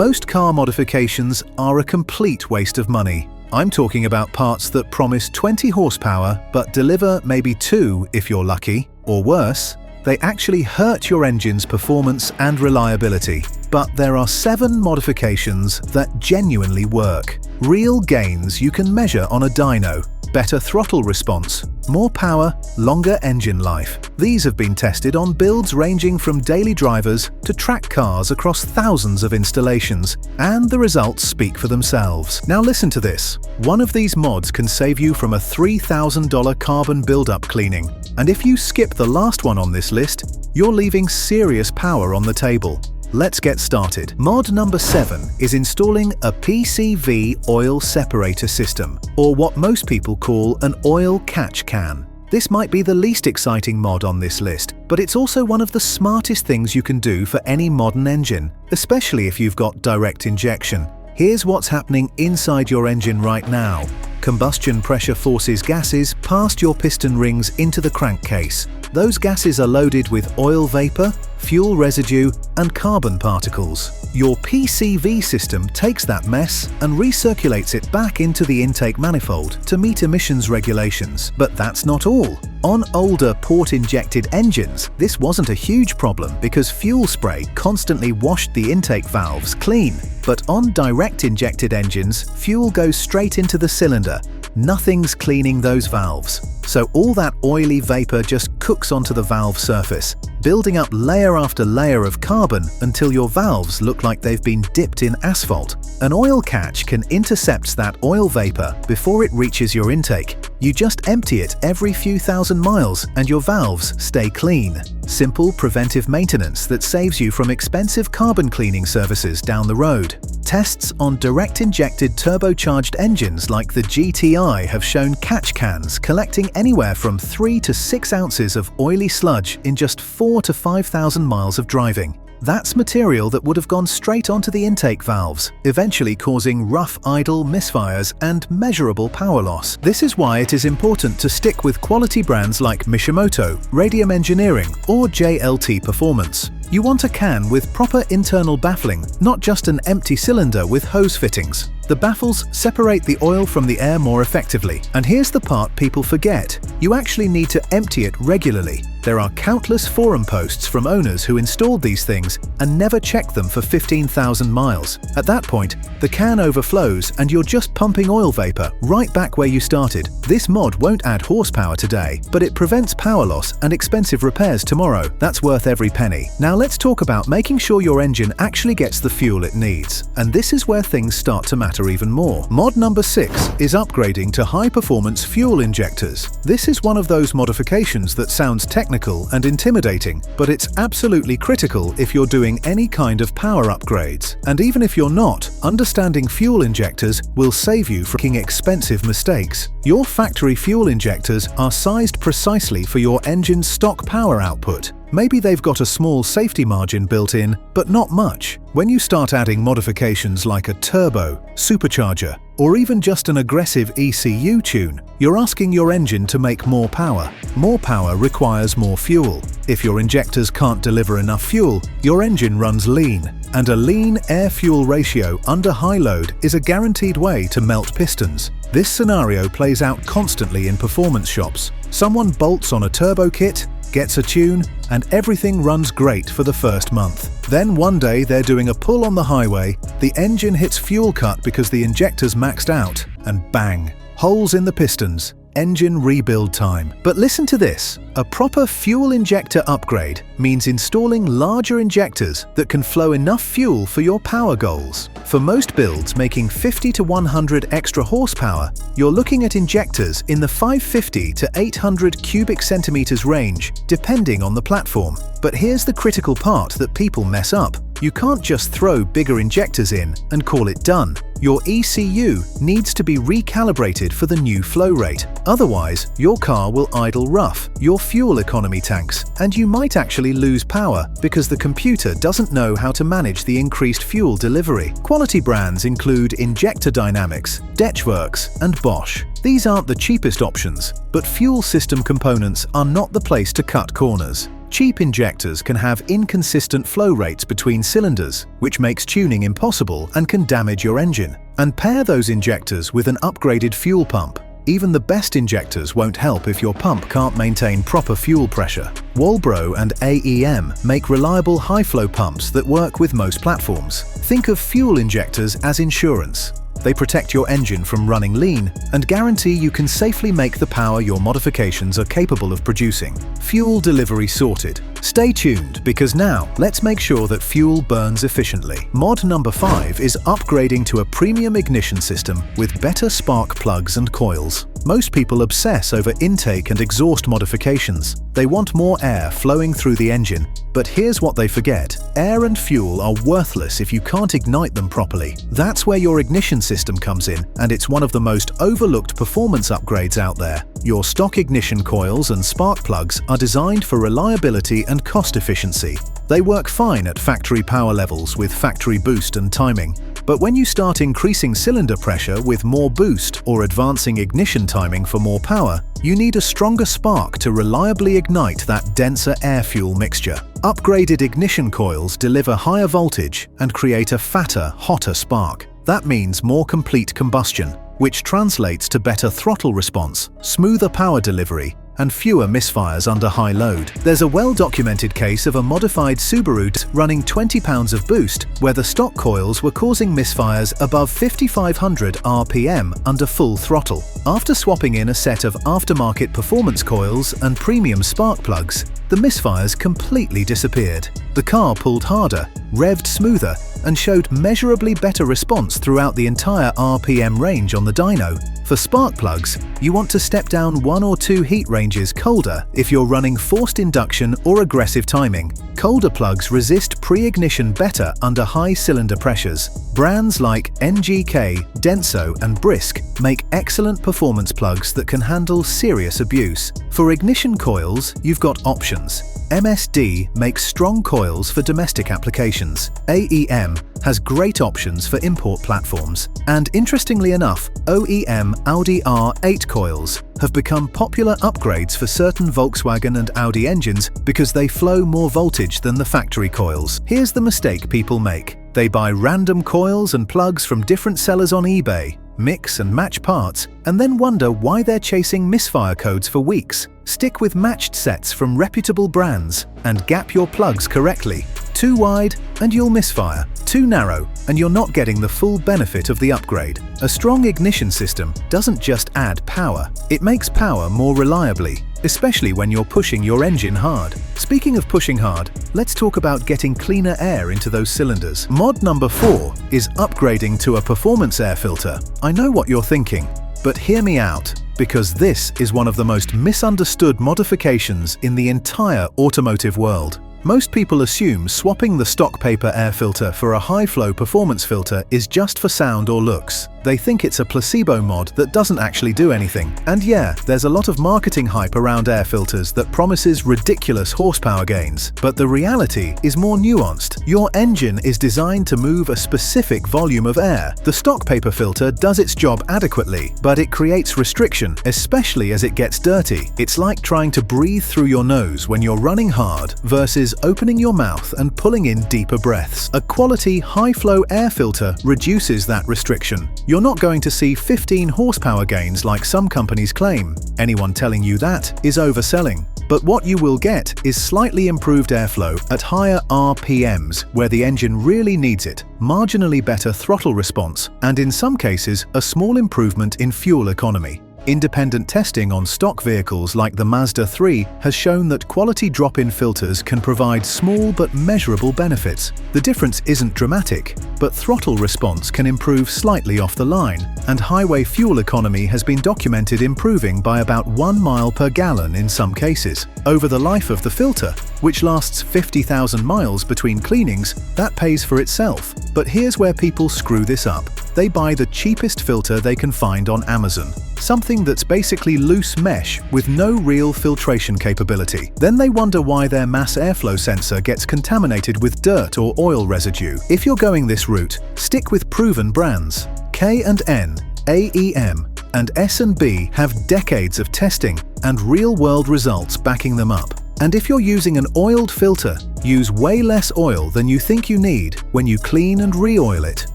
Most car modifications are a complete waste of money. I'm talking about parts that promise 20 horsepower but deliver maybe 2 if you're lucky, or worse, they actually hurt your engine's performance and reliability. But there are 7 modifications that genuinely work. Real gains you can measure on a dyno. Better throttle response, more power, longer engine life. These have been tested on builds ranging from daily drivers to track cars across thousands of installations, and the results speak for themselves. Now listen to this. One of these mods can save you from a $3,000 carbon build-up cleaning. And if you skip the last one on this list, you're leaving serious power on the table. Let's get started. Mod number 7 is installing a PCV oil separator system, or what most people call an oil catch can. This might be the least exciting mod on this list, but it's also one of the smartest things you can do for any modern engine, especially if you've got direct injection. Here's what's happening inside your engine right now. Combustion pressure forces gases past your piston rings into the crankcase. Those gases are loaded with oil vapor, fuel residue, and carbon particles. Your PCV system takes that mess and recirculates it back into the intake manifold to meet emissions regulations. But that's not all. On older port-injected engines, this wasn't a huge problem because fuel spray constantly washed the intake valves clean. But on direct injected engines, fuel goes straight into the cylinder. Nothing's cleaning those valves. So all that oily vapor just cooks onto the valve surface, building up layer after layer of carbon until your valves look like they've been dipped in asphalt. An oil catch can intercept that oil vapor before it reaches your intake. You just empty it every few thousand miles and your valves stay clean. Simple preventive maintenance that saves you from expensive carbon cleaning services down the road. Tests on direct injected turbocharged engines like the GTI have shown catch cans collecting anywhere from 3 to 6 ounces of oily sludge in just 4 to 5,000 miles of driving. That's material that would have gone straight onto the intake valves, eventually causing rough idle misfires and measurable power loss. This is why it is important to stick with quality brands like Mishimoto, Radium Engineering, or JLT Performance. You want a can with proper internal baffling, not just an empty cylinder with hose fittings. The baffles separate the oil from the air more effectively. And here's the part people forget. You actually need to empty it regularly. There are countless forum posts from owners who installed these things and never checked them for 15,000 miles. At that point, the can overflows and you're just pumping oil vapor right back where you started. This mod won't add horsepower today, but it prevents power loss and expensive repairs tomorrow. That's worth every penny. Now let's talk about making sure your engine actually gets the fuel it needs. And this is where things start to matter even more. Mod number 6 is upgrading to high-performance fuel injectors. This is one of those modifications that sounds technical and intimidating, but it's absolutely critical if you're doing any kind of power upgrades. And even if you're not, understanding fuel injectors will save you from making expensive mistakes. Your factory fuel injectors are sized precisely for your engine's stock power output. Maybe they've got a small safety margin built in, but not much. When you start adding modifications like a turbo, supercharger, or even just an aggressive ECU tune, you're asking your engine to make more power. More power requires more fuel. If your injectors can't deliver enough fuel, your engine runs lean. And a lean air-fuel ratio under high load is a guaranteed way to melt pistons. This scenario plays out constantly in performance shops. Someone bolts on a turbo kit, gets a tune, and everything runs great for the first month. Then one day they're doing a pull on the highway, the engine hits fuel cut because the injector's maxed out, and bang, holes in the pistons. Engine rebuild time. But listen to this. A proper fuel injector upgrade means installing larger injectors that can flow enough fuel for your power goals. For most builds making 50 to 100 extra horsepower, you're looking at injectors in the 550 to 800 cubic centimeters range, depending on the platform. But here's the critical part that people mess up. You can't just throw bigger injectors in and call it done. Your ECU needs to be recalibrated for the new flow rate. Otherwise, your car will idle rough, your fuel economy tanks, and you might actually lose power because the computer doesn't know how to manage the increased fuel delivery. Quality brands include Injector Dynamics, Detchworks, and Bosch. These aren't the cheapest options, but fuel system components are not the place to cut corners. Cheap injectors can have inconsistent flow rates between cylinders, which makes tuning impossible and can damage your engine. And pair those injectors with an upgraded fuel pump. Even the best injectors won't help if your pump can't maintain proper fuel pressure. Walbro and AEM make reliable high-flow pumps that work with most platforms. Think of fuel injectors as insurance. They protect your engine from running lean and guarantee you can safely make the power your modifications are capable of producing. Fuel delivery sorted. Stay tuned, because now let's make sure that fuel burns efficiently. Mod number 5 is upgrading to a premium ignition system with better spark plugs and coils. Most people obsess over intake and exhaust modifications. They want more air flowing through the engine. But here's what they forget. Air and fuel are worthless if you can't ignite them properly. That's where your ignition system comes in, and it's one of the most overlooked performance upgrades out there. Your stock ignition coils and spark plugs are designed for reliability and cost efficiency. They work fine at factory power levels with factory boost and timing. But when you start increasing cylinder pressure with more boost or advancing ignition timing for more power, you need a stronger spark to reliably ignite that denser air-fuel mixture. Upgraded ignition coils deliver higher voltage and create a fatter, hotter spark. That means more complete combustion, which translates to better throttle response, smoother power delivery, and fewer misfires under high load. There's a well-documented case of a modified Subaru running 20 pounds of boost, where the stock coils were causing misfires above 5,500 RPM under full throttle. After swapping in a set of aftermarket performance coils and premium spark plugs, the misfires completely disappeared. The car pulled harder, revved smoother, and showed measurably better response throughout the entire RPM range on the dyno. For spark plugs, you want to step down 1 or 2 heat ranges colder if you're running forced induction or aggressive timing. Colder plugs resist pre-ignition better under high cylinder pressures. Brands like NGK, Denso, and Brisk make excellent performance plugs that can handle serious abuse. For ignition coils, you've got options. MSD makes strong coils for domestic applications. AEM has great options for import platforms. And interestingly enough, OEM Audi R8 coils have become popular upgrades for certain Volkswagen and Audi engines because they flow more voltage than the factory coils. Here's the mistake people make. They buy random coils and plugs from different sellers on eBay, mix and match parts, and then wonder why they're chasing misfire codes for weeks. Stick with matched sets from reputable brands and gap your plugs correctly. Too wide and you'll misfire. Too narrow and you're not getting the full benefit of the upgrade. A strong ignition system doesn't just add power, it makes power more reliably, especially when you're pushing your engine hard. Speaking of pushing hard, let's talk about getting cleaner air into those cylinders. Mod number 4 is upgrading to a performance air filter. I know what you're thinking, but hear me out, because this is one of the most misunderstood modifications in the entire automotive world. Most people assume swapping the stock paper air filter for a high-flow performance filter is just for sound or looks. They think it's a placebo mod that doesn't actually do anything. And yeah, there's a lot of marketing hype around air filters that promises ridiculous horsepower gains. But the reality is more nuanced. Your engine is designed to move a specific volume of air. The stock paper filter does its job adequately, but it creates restriction, especially as it gets dirty. It's like trying to breathe through your nose when you're running hard versus opening your mouth and pulling in deeper breaths. A quality high-flow air filter reduces that restriction. You're not going to see 15 horsepower gains like some companies claim. Anyone telling you that is overselling. But what you will get is slightly improved airflow at higher RPMs where the engine really needs it, marginally better throttle response, and in some cases a small improvement in fuel economy. Independent testing on stock vehicles like the Mazda 3 has shown that quality drop-in filters can provide small but measurable benefits. The difference isn't dramatic, but throttle response can improve slightly off the line, and highway fuel economy has been documented improving by about 1 mile per gallon in some cases. Over the life of the filter, which lasts 50,000 miles between cleanings, that pays for itself. But here's where people screw this up. They buy the cheapest filter they can find on Amazon. Something that's basically loose mesh with no real filtration capability. Then they wonder why their mass airflow sensor gets contaminated with dirt or oil residue. If you're going this route, stick with proven brands. K&N, AEM, and S&B have decades of testing and real-world results backing them up. And if you're using an oiled filter, use way less oil than you think you need when you clean and re-oil it.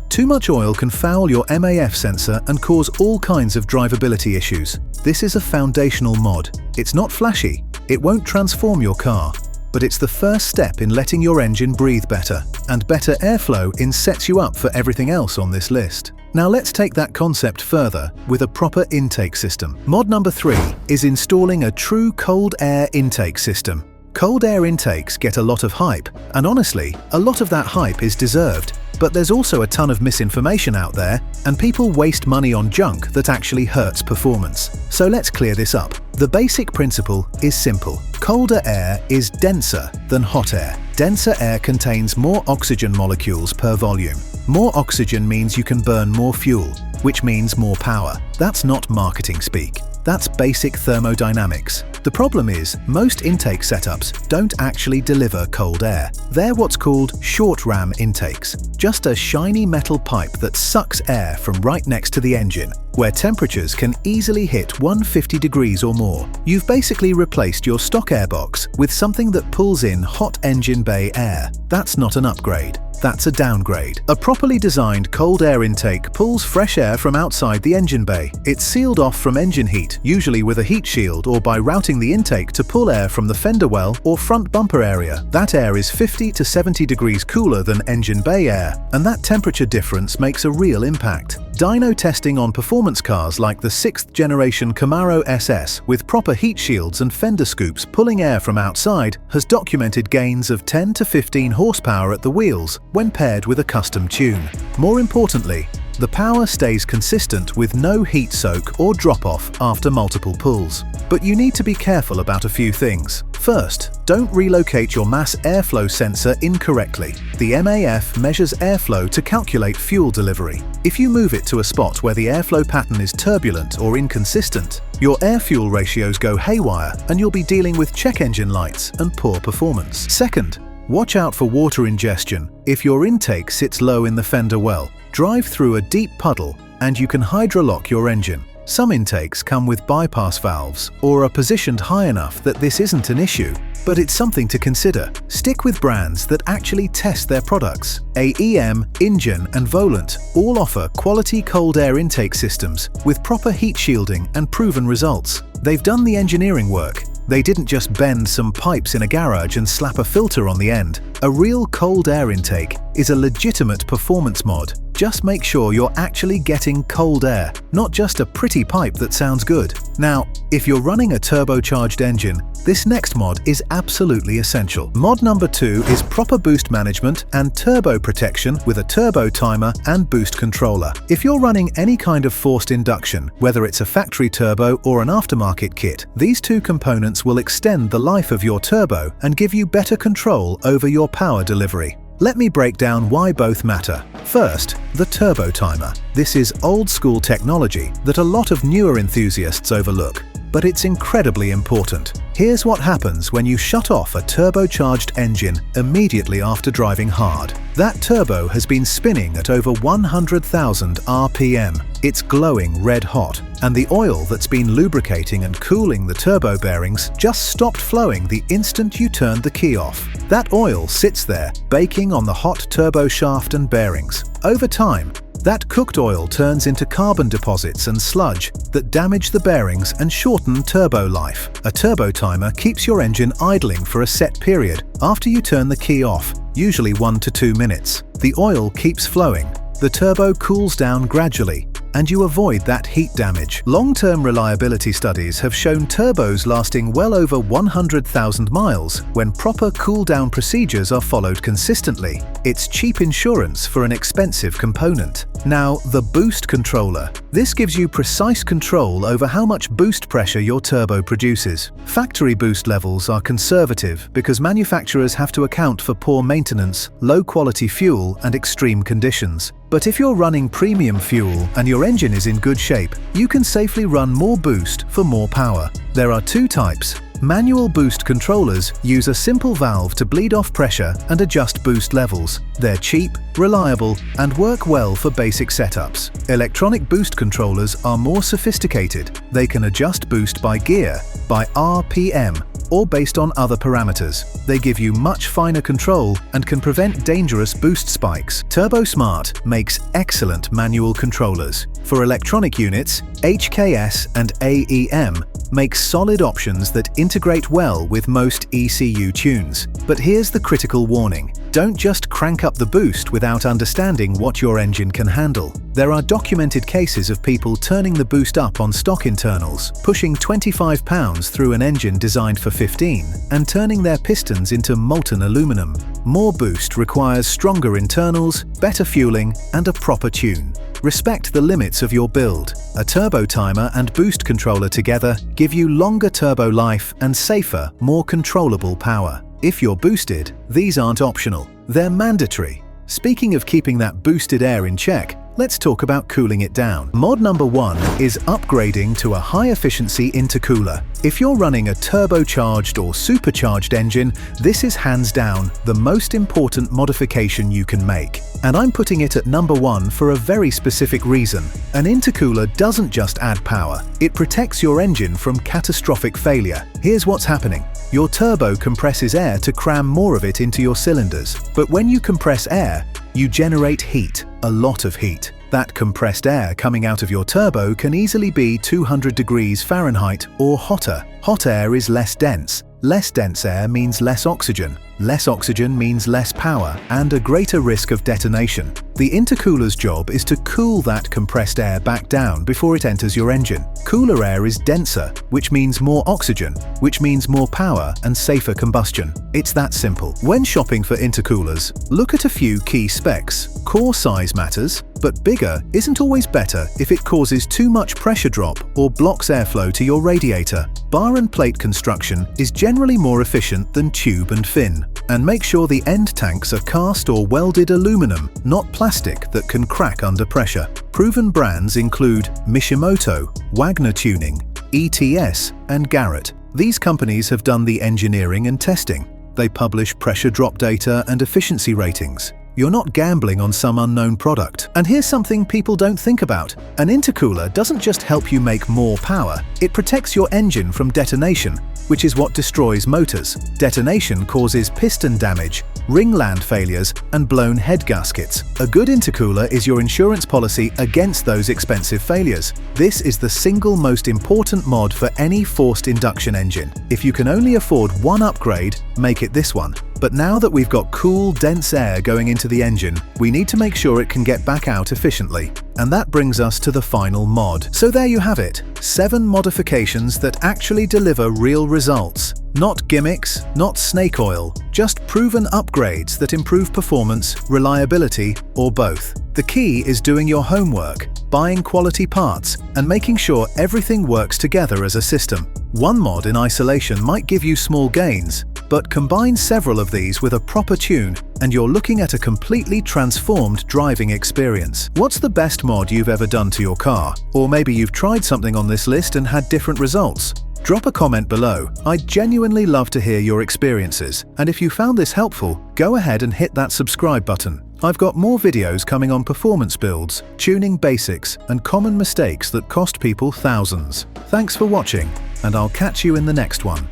Too much oil can foul your MAF sensor and cause all kinds of drivability issues. This is a foundational mod. It's not flashy, it won't transform your car, but it's the first step in letting your engine breathe better, and better airflow sets you up for everything else on this list. Now let's take that concept further with a proper intake system. Mod number 3 is installing a true cold air intake system. Cold air intakes get a lot of hype, and honestly, a lot of that hype is deserved. But there's also a ton of misinformation out there, and people waste money on junk that actually hurts performance. So let's clear this up. The basic principle is simple. Colder air is denser than hot air. Denser air contains more oxygen molecules per volume. More oxygen means you can burn more fuel, which means more power. That's not marketing speak. That's basic thermodynamics. The problem is, most intake setups don't actually deliver cold air. They're what's called short ram intakes, just a shiny metal pipe that sucks air from right next to the engine, where temperatures can easily hit 150 degrees or more. You've basically replaced your stock airbox with something that pulls in hot engine bay air. That's not an upgrade. That's a downgrade. A properly designed cold air intake pulls fresh air from outside the engine bay. It's sealed off from engine heat, usually with a heat shield or by routing the intake to pull air from the fender well or front bumper area. That air is 50 to 70 degrees cooler than engine bay air, and that temperature difference makes a real impact. Dyno testing on performance cars like the 6th generation Camaro SS with proper heat shields and fender scoops pulling air from outside has documented gains of 10 to 15 horsepower at the wheels when paired with a custom tune. More importantly, the power stays consistent with no heat soak or drop-off after multiple pulls. But you need to be careful about a few things. First, don't relocate your mass airflow sensor incorrectly. The MAF measures airflow to calculate fuel delivery. If you move it to a spot where the airflow pattern is turbulent or inconsistent, your air-fuel ratios go haywire and you'll be dealing with check engine lights and poor performance. Second, watch out for water ingestion. If your intake sits low in the fender well, drive through a deep puddle and you can hydrolock your engine. Some intakes come with bypass valves or are positioned high enough that this isn't an issue, but it's something to consider. Stick with brands that actually test their products. AEM, INGEN and Volant all offer quality cold air intake systems with proper heat shielding and proven results. They've done the engineering work. They didn't just bend some pipes in a garage and slap a filter on the end. A real cold air intake is a legitimate performance mod. Just make sure you're actually getting cold air, not just a pretty pipe that sounds good. Now, if you're running a turbocharged engine, this next mod is absolutely essential. Mod number 2 is proper boost management and turbo protection with a turbo timer and boost controller. If you're running any kind of forced induction, whether it's a factory turbo or an aftermarket kit, these two components will extend the life of your turbo and give you better control over your power delivery. Let me break down why both matter. First, the turbo timer. This is old school technology that a lot of newer enthusiasts overlook, but it's incredibly important. Here's what happens when you shut off a turbocharged engine immediately after driving hard. That turbo has been spinning at over 100,000 RPM. It's glowing red hot, and the oil that's been lubricating and cooling the turbo bearings just stopped flowing the instant you turned the key off. That oil sits there, baking on the hot turbo shaft and bearings. Over time, that cooked oil turns into carbon deposits and sludge that damage the bearings and shorten turbo life. A turbo timer keeps your engine idling for a set period after you turn the key off, usually 1 to 2 minutes. The oil keeps flowing, the turbo cools down gradually, and you avoid that heat damage. Long-term reliability studies have shown turbos lasting well over 100,000 miles when proper cool-down procedures are followed consistently. It's cheap insurance for an expensive component. Now, the boost controller. This gives you precise control over how much boost pressure your turbo produces. Factory boost levels are conservative because manufacturers have to account for poor maintenance, low-quality fuel, and extreme conditions. But if you're running premium fuel and your engine is in good shape, you can safely run more boost for more power. There are two types. Manual boost controllers use a simple valve to bleed off pressure and adjust boost levels. They're cheap, reliable, and work well for basic setups. Electronic boost controllers are more sophisticated. They can adjust boost by gear, by RPM, or based on other parameters. They give you much finer control and can prevent dangerous boost spikes. TurboSmart makes excellent manual controllers. For electronic units, HKS and AEM make solid options that integrate well with most ECU tunes. But here's the critical warning. Don't just crank up the boost without understanding what your engine can handle. There are documented cases of people turning the boost up on stock internals, pushing 25 pounds through an engine designed for 15, and turning their pistons into molten aluminum. More boost requires stronger internals, better fueling, and a proper tune. Respect the limits of your build. A turbo timer and boost controller together give you longer turbo life and safer, more controllable power. If you're boosted, these aren't optional, they're mandatory. Speaking of keeping that boosted air in check, let's talk about cooling it down. Mod number 1 is upgrading to a high-efficiency intercooler. If you're running a turbocharged or supercharged engine, this is hands down the most important modification you can make. And I'm putting it at number 1 for a very specific reason. An intercooler doesn't just add power, it protects your engine from catastrophic failure. Here's what's happening. Your turbo compresses air to cram more of it into your cylinders. But when you compress air, you generate heat, a lot of heat. That compressed air coming out of your turbo can easily be 200 degrees Fahrenheit or hotter. Hot air is less dense. Less dense air means less oxygen. Less oxygen means less power and a greater risk of detonation. The intercooler's job is to cool that compressed air back down before it enters your engine. Cooler air is denser, which means more oxygen, which means more power and safer combustion. It's that simple. When shopping for intercoolers, look at a few key specs. Core size matters, but bigger isn't always better if it causes too much pressure drop or blocks airflow to your radiator. Bar and plate construction is generally more efficient than tube and fin. And make sure the end tanks are cast or welded aluminum, not plastic that can crack under pressure. Proven brands include Mishimoto, Wagner Tuning, ETS, and Garrett. These companies have done the engineering and testing. They publish pressure drop data and efficiency ratings. You're not gambling on some unknown product. And here's something people don't think about. An intercooler doesn't just help you make more power, it protects your engine from detonation, which is what destroys motors. Detonation causes piston damage, ring land failures, and blown head gaskets. A good intercooler is your insurance policy against those expensive failures. This is the single most important mod for any forced induction engine. If you can only afford one upgrade, make it this one. But now that we've got cool, dense air going into the engine, we need to make sure it can get back out efficiently. And that brings us to the final mod. So there you have it, 7 modifications that actually deliver real results. Not gimmicks, not snake oil, just proven upgrades that improve performance, reliability, or both. The key is doing your homework, buying quality parts, and making sure everything works together as a system. One mod in isolation might give you small gains, but combine several of these with a proper tune and you're looking at a completely transformed driving experience. What's the best mod you've ever done to your car? Or maybe you've tried something on this list and had different results? Drop a comment below. I'd genuinely love to hear your experiences. And if you found this helpful, go ahead and hit that subscribe button. I've got more videos coming on performance builds, tuning basics, and common mistakes that cost people thousands. Thanks for watching, and I'll catch you in the next one.